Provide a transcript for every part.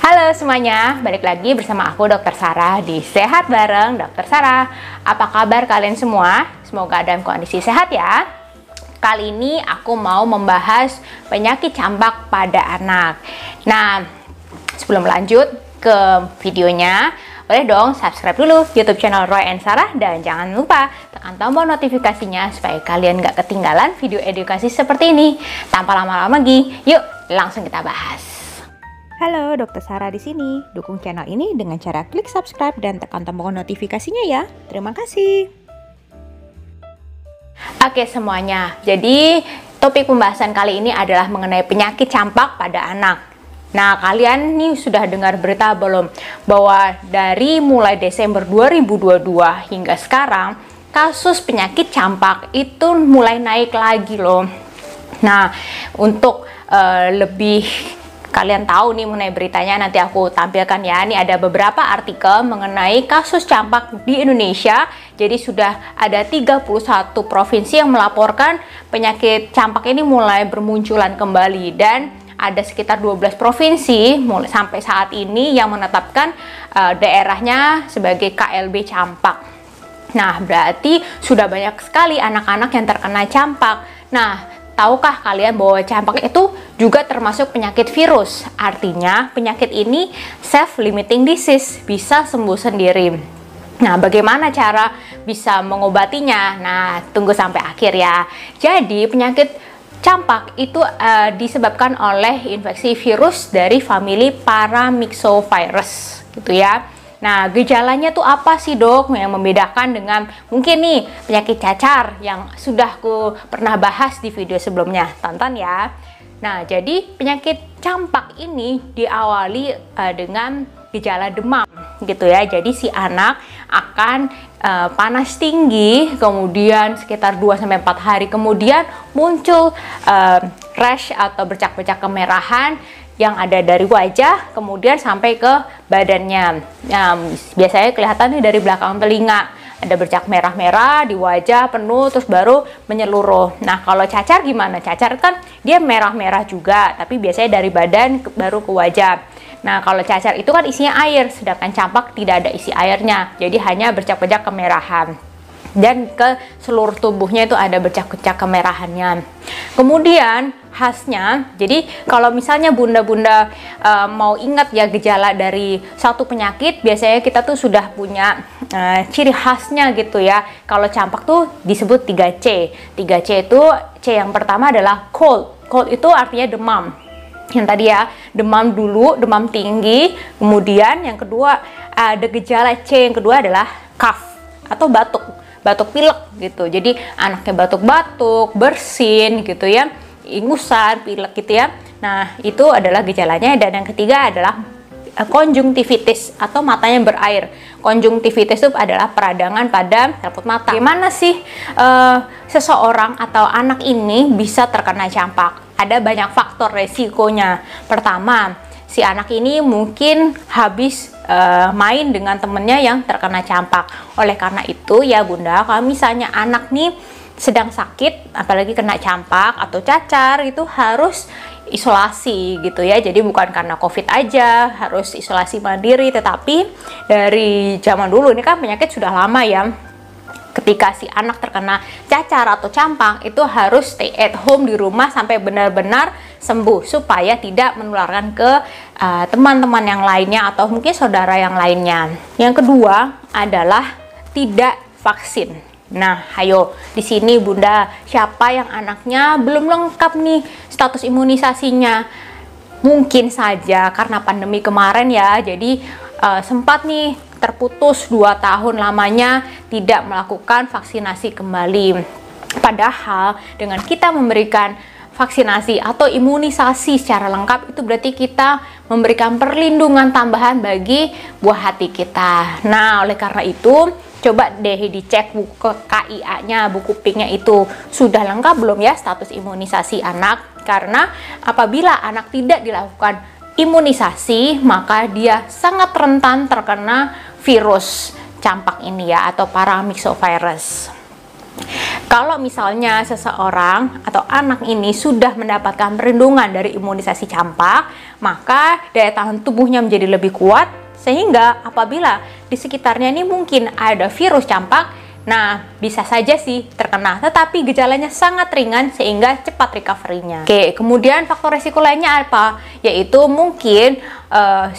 Halo semuanya, balik lagi bersama aku Dr. Sarah di Sehat Bareng Dr. Sarah. Apa kabar kalian semua? Semoga dalam kondisi sehat ya. Kali ini aku mau membahas penyakit campak pada anak. Nah, sebelum lanjut ke videonya, boleh dong subscribe dulu YouTube channel Roy and Sarah dan jangan lupa tekan tombol notifikasinya supaya kalian gak ketinggalan video edukasi seperti ini. Tanpa lama-lama lagi, yuk langsung kita bahas. Halo, Dr. Sarah di sini. Dukung channel ini dengan cara klik subscribe dan tekan tombol notifikasinya ya. Terima kasih. Oke semuanya, jadi topik pembahasan kali ini adalah mengenai penyakit campak pada anak. Nah, kalian nih sudah dengar berita belum? Bahwa dari mulai Desember 2022 hingga sekarang, kasus penyakit campak itu mulai naik lagi loh. Nah, untuk lebih kalian tahu nih mengenai beritanya, nanti aku tampilkan ya. Ini ada beberapa artikel mengenai kasus campak di Indonesia. Jadi sudah ada 31 provinsi yang melaporkan penyakit campak ini mulai bermunculan kembali, dan ada sekitar 12 provinsi mulai sampai saat ini yang menetapkan daerahnya sebagai KLB campak. Nah, berarti sudah banyak sekali anak-anak yang terkena campak. Nah, tahukah kalian bahwa campak itu juga termasuk penyakit virus? Artinya penyakit ini self-limiting disease, bisa sembuh sendiri. Nah, bagaimana cara bisa mengobatinya? Nah, tunggu sampai akhir ya. Jadi penyakit campak itu disebabkan oleh infeksi virus dari famili Paramyxovirus gitu ya. Nah, gejalanya tuh apa sih dok yang membedakan dengan mungkin nih penyakit cacar yang sudah aku pernah bahas di video sebelumnya, tonton ya. Nah, jadi penyakit campak ini diawali dengan gejala demam gitu ya. Jadi si anak akan panas tinggi, kemudian sekitar 2-4 hari kemudian muncul rash atau bercak-bercak kemerahan yang ada dari wajah kemudian sampai ke badannya. Nah, biasanya kelihatan nih dari belakang telinga ada bercak merah-merah di wajah penuh, terus baru menyeluruh. Nah, kalau cacar gimana? Cacar kan dia merah-merah juga, tapi biasanya dari badan baru ke wajah. Nah, kalau cacar itu kan isinya air, sedangkan campak tidak ada isi airnya, jadi hanya bercak-bercak kemerahan. Dan ke seluruh tubuhnya itu ada bercak-bercak kemerahannya. Kemudian khasnya, jadi kalau misalnya bunda-bunda mau ingat ya gejala dari satu penyakit, biasanya kita tuh sudah punya ciri khasnya gitu ya. Kalau campak tuh disebut 3C. 3C itu C yang pertama adalah cold. Cold itu artinya demam. Yang tadi ya, demam dulu, demam tinggi. Kemudian yang kedua ada gejala C yang kedua adalah cough atau batuk pilek gitu. Jadi anaknya batuk-batuk, bersin gitu ya, ingusan, pilek gitu ya. Nah, itu adalah gejalanya. Dan yang ketiga adalah konjungtivitis atau matanya berair. Konjungtivitis itu adalah peradangan pada selaput mata. Gimana sih seseorang atau anak ini bisa terkena campak? Ada banyak faktor resikonya. Pertama, si anak ini mungkin habis main dengan temennya yang terkena campak. Oleh karena itu ya bunda, kalau misalnya anak nih sedang sakit, apalagi kena campak atau cacar, itu harus isolasi gitu ya. Jadi bukan karena COVID aja harus isolasi mandiri, tetapi dari zaman dulu, ini kan penyakit sudah lama ya. Ketika si anak terkena cacar atau campak, itu harus stay at home di rumah sampai benar-benar sembuh, supaya tidak menularkan ke teman-teman yang lainnya atau mungkin saudara yang lainnya. Yang kedua adalah tidak vaksin. Nah, ayo di sini bunda, siapa yang anaknya belum lengkap nih status imunisasinya? Mungkin saja karena pandemi kemarin ya, jadi sempat nih terputus 2 tahun lamanya tidak melakukan vaksinasi kembali. Padahal dengan kita memberikan vaksinasi atau imunisasi secara lengkap, itu berarti kita memberikan perlindungan tambahan bagi buah hati kita. Nah, oleh karena itu coba deh dicek buku KIA-nya, buku PIK-nya itu sudah lengkap belum ya status imunisasi anak. Karena apabila anak tidak dilakukan imunisasi, maka dia sangat rentan terkena virus campak ini ya, atau Paramyxovirus. Kalau misalnya seseorang atau anak ini sudah mendapatkan perlindungan dari imunisasi campak, maka daya tahan tubuhnya menjadi lebih kuat, sehingga apabila di sekitarnya ini mungkin ada virus campak, nah bisa saja sih terkena, tetapi gejalanya sangat ringan sehingga cepat recovery-nya. Oke, kemudian faktor resiko lainnya apa? Yaitu mungkin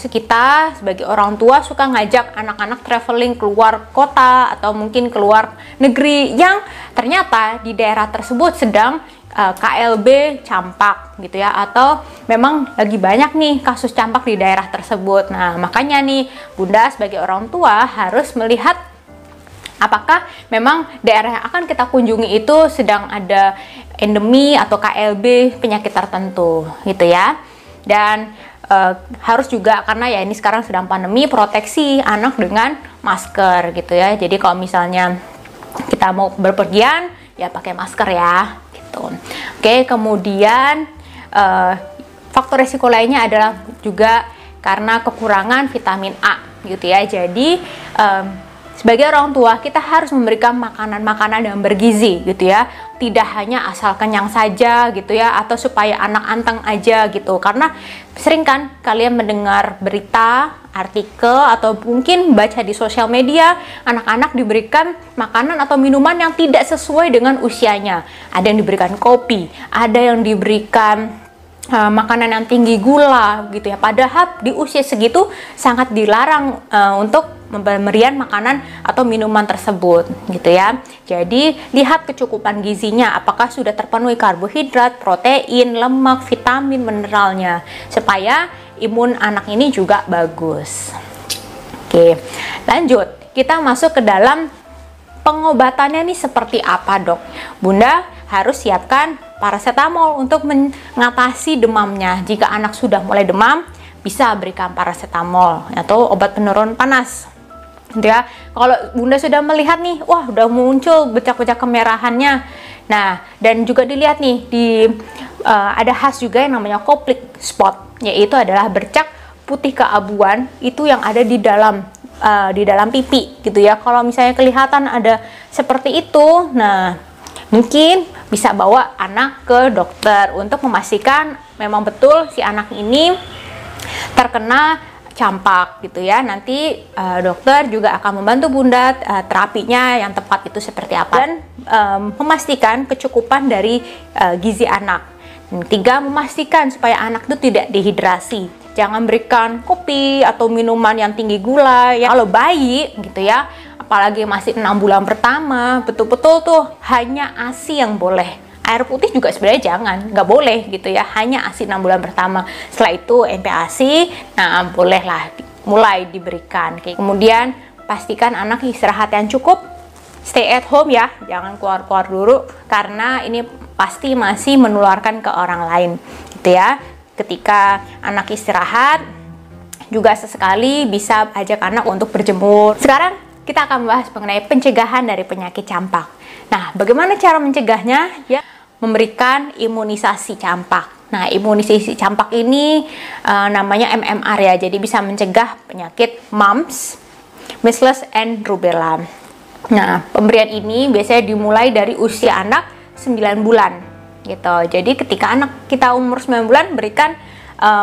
kita sebagai orang tua suka ngajak anak-anak traveling keluar kota atau mungkin keluar negeri yang ternyata di daerah tersebut sedang KLB campak gitu ya, atau memang lagi banyak nih kasus campak di daerah tersebut. Nah, makanya nih Bunda sebagai orang tua harus melihat apakah memang daerah yang akan kita kunjungi itu sedang ada endemi atau KLB penyakit tertentu gitu ya. Dan harus juga, karena ya ini sekarang sedang pandemi, proteksi anak dengan masker gitu ya. Jadi kalau misalnya kita mau berpergian ya pakai masker ya gitu. Oke, kemudian faktor resiko lainnya adalah juga karena kekurangan vitamin A gitu ya. Jadi sebagai orang tua kita harus memberikan makanan-makanan yang bergizi gitu ya, tidak hanya asal kenyang saja gitu ya, atau supaya anak anteng aja gitu. Karena sering kan kalian mendengar berita, artikel, atau mungkin baca di sosial media, anak-anak diberikan makanan atau minuman yang tidak sesuai dengan usianya. Ada yang diberikan kopi, ada yang diberikan makanan yang tinggi gula gitu ya, padahal di usia segitu sangat dilarang untuk pemberian makanan atau minuman tersebut gitu ya. Jadi lihat kecukupan gizinya, apakah sudah terpenuhi karbohidrat, protein, lemak, vitamin, mineralnya, supaya imun anak ini juga bagus. Oke, lanjut kita masuk ke dalam pengobatannya nih seperti apa dok. Bunda harus siapkan paracetamol untuk mengatasi demamnya. Jika anak sudah mulai demam, bisa berikan paracetamol atau obat penurun panas. Ya, kalau Bunda sudah melihat nih, wah udah muncul bercak-bercak kemerahannya. Nah, dan juga dilihat nih ada khas juga yang namanya koplik spot, yaitu adalah bercak putih keabuan itu yang ada di dalam pipi gitu ya. Kalau misalnya kelihatan ada seperti itu, nah mungkin bisa bawa anak ke dokter untuk memastikan memang betul si anak ini terkena campak gitu ya. Nanti dokter juga akan membantu Bunda terapinya yang tepat itu seperti apa, dan memastikan kecukupan dari gizi anak. Dan ketiga, memastikan supaya anak itu tidak dehidrasi. Jangan berikan kopi atau minuman yang tinggi gula ya. Kalau bayi gitu ya, apalagi masih 6 bulan pertama, betul-betul tuh hanya ASI yang boleh. Air putih juga sebenarnya jangan, nggak boleh gitu ya, hanya ASI 6 bulan pertama. Setelah itu MPASI, nah bolehlah mulai diberikan. Kemudian pastikan anak istirahat yang cukup, stay at home ya, jangan keluar-keluar dulu, karena ini pasti masih menularkan ke orang lain gitu ya. Ketika anak istirahat, juga sesekali bisa ajak anak untuk berjemur. Sekarang kita akan membahas mengenai pencegahan dari penyakit campak. Nah, bagaimana cara mencegahnya? Ya, memberikan imunisasi campak. Nah, imunisasi campak ini namanya MMR ya, jadi bisa mencegah penyakit mumps, measles, and rubella. Nah, pemberian ini biasanya dimulai dari usia anak 9 bulan gitu. Jadi ketika anak kita umur 9 bulan berikan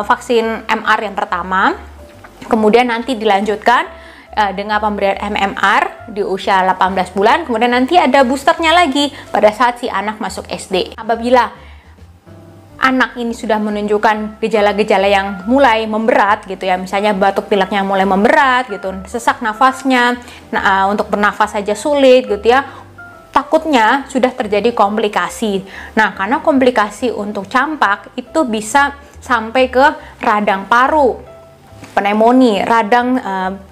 vaksin MR yang pertama, kemudian nanti dilanjutkan dengan pemberian MMR di usia 18 bulan, kemudian nanti ada boosternya lagi pada saat si anak masuk SD. Apabila anak ini sudah menunjukkan gejala-gejala yang mulai memberat gitu ya, misalnya batuk pileknya mulai memberat gitu, sesak nafasnya, untuk bernafas saja sulit gitu ya, takutnya sudah terjadi komplikasi. Nah, karena komplikasi untuk campak itu bisa sampai ke radang paru, pneumonia, radang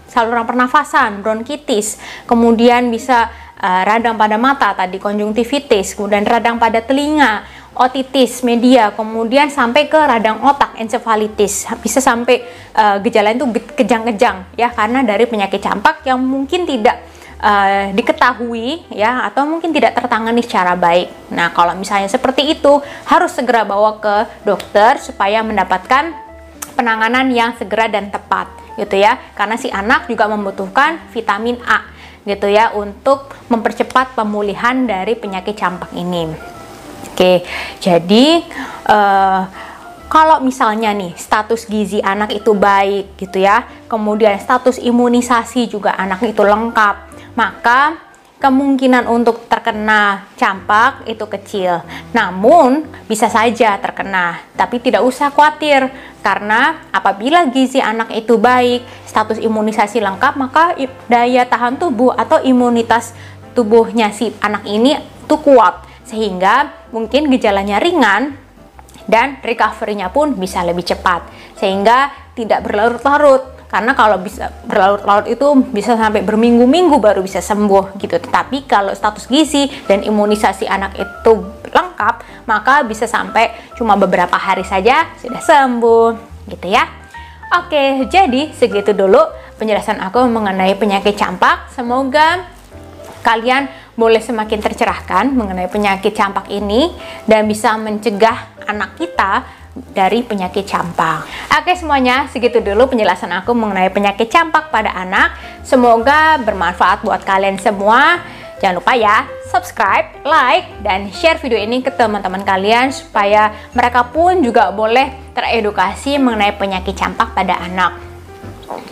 saluran pernafasan, bronkitis, kemudian bisa radang pada mata tadi, konjungtivitis, kemudian radang pada telinga, otitis media, kemudian sampai ke radang otak, encephalitis, bisa sampai gejala itu kejang-kejang ya, karena dari penyakit campak yang mungkin tidak diketahui ya, atau mungkin tidak tertangani secara baik. Nah, kalau misalnya seperti itu harus segera bawa ke dokter supaya mendapatkan penanganan yang segera dan tepat gitu ya, karena si anak juga membutuhkan vitamin A gitu ya untuk mempercepat pemulihan dari penyakit campak ini. Oke, jadi Kalau misalnya nih status gizi anak itu baik gitu ya, kemudian status imunisasi juga anak itu lengkap, maka kemungkinan untuk terkena campak itu kecil. Namun bisa saja terkena, tapi tidak usah khawatir karena apabila gizi anak itu baik, status imunisasi lengkap, maka daya tahan tubuh atau imunitas tubuhnya si anak ini tuh kuat, sehingga mungkin gejalanya ringan dan recovery-nya pun bisa lebih cepat, sehingga tidak berlarut-larut. Karena kalau bisa berlarut-larut itu bisa sampai berminggu-minggu baru bisa sembuh gitu. Tetapi kalau status gizi dan imunisasi anak itu lengkap, maka bisa sampai cuma beberapa hari saja sudah sembuh gitu ya. Oke, jadi segitu dulu penjelasan aku mengenai penyakit campak. Semoga kalian boleh semakin tercerahkan mengenai penyakit campak ini dan bisa mencegah anak kita dari penyakit campak. Oke semuanya, segitu dulu penjelasan aku mengenai penyakit campak pada anak. Semoga bermanfaat buat kalian semua. Jangan lupa ya, subscribe, like, dan share video ini ke teman-teman kalian supaya mereka pun juga boleh teredukasi mengenai penyakit campak pada anak.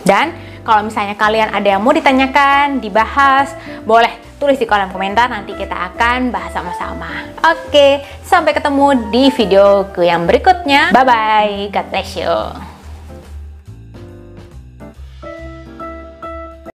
Dan kalau misalnya kalian ada yang mau ditanyakan, dibahas, boleh tulis di kolom komentar, nanti kita akan bahas sama-sama. Oke, sampai ketemu di video yang berikutnya. Bye-bye, God bless you.